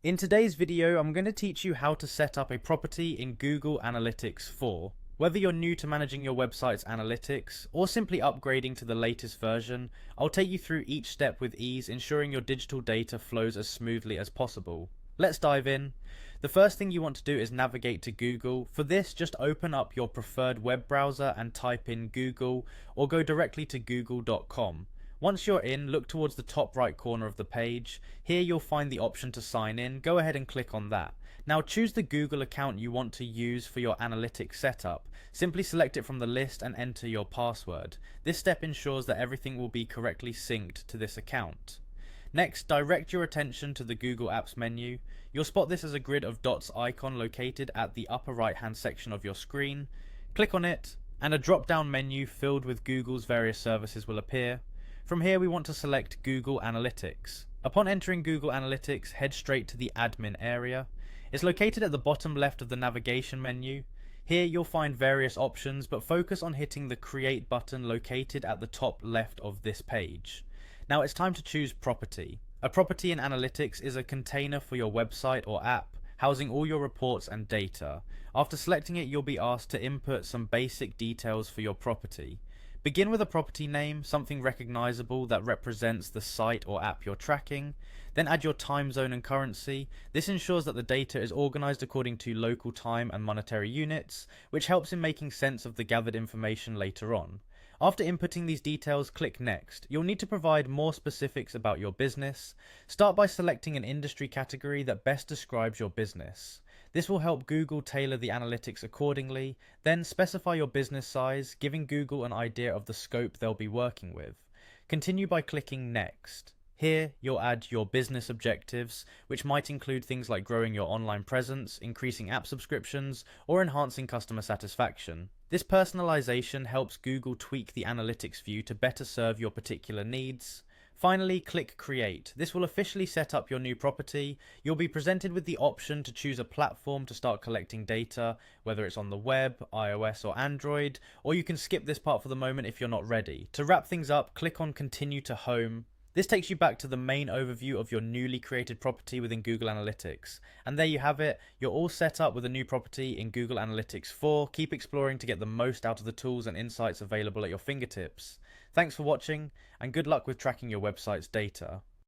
In today's video, I'm going to teach you how to set up a property in Google Analytics 4. Whether you're new to managing your website's analytics or simply upgrading to the latest version, I'll take you through each step with ease, ensuring your digital data flows as smoothly as possible. Let's dive in. The first thing you want to do is navigate to Google. For this, just open up your preferred web browser and type in Google, or go directly to google.com. Once you're in, look towards the top right corner of the page. Here you'll find the option to sign in. Go ahead and click on that. Now choose the Google account you want to use for your analytics setup. Simply select it from the list and enter your password. This step ensures that everything will be correctly synced to this account. Next, direct your attention to the Google Apps menu. You'll spot this as a grid of dots icon located at the upper right hand section of your screen. Click on it, and a drop down menu filled with Google's various services will appear. From here we want to select Google Analytics. Upon entering Google Analytics, head straight to the admin area. It's located at the bottom left of the navigation menu. Here you'll find various options, but focus on hitting the Create button located at the top left of this page. Now it's time to choose Property. A property in Analytics is a container for your website or app, housing all your reports and data. After selecting it, you'll be asked to input some basic details for your property. Begin with a property name, something recognizable that represents the site or app you're tracking. Then add your time zone and currency. This ensures that the data is organized according to local time and monetary units, which helps in making sense of the gathered information later on. After inputting these details, click Next. You'll need to provide more specifics about your business. Start by selecting an industry category that best describes your business. This will help Google tailor the analytics accordingly. Then specify your business size, giving Google an idea of the scope they'll be working with. Continue by clicking Next. Here, you'll add your business objectives, which might include things like growing your online presence, increasing app subscriptions, or enhancing customer satisfaction. This personalization helps Google tweak the analytics view to better serve your particular needs. Finally, click Create. This will officially set up your new property. You'll be presented with the option to choose a platform to start collecting data, whether it's on the web, iOS or Android, or you can skip this part for the moment if you're not ready. To wrap things up, click on Continue to Home. This takes you back to the main overview of your newly created property within Google Analytics. And there you have it, you're all set up with a new property in Google Analytics 4. Keep exploring to get the most out of the tools and insights available at your fingertips. Thanks for watching, and good luck with tracking your website's data.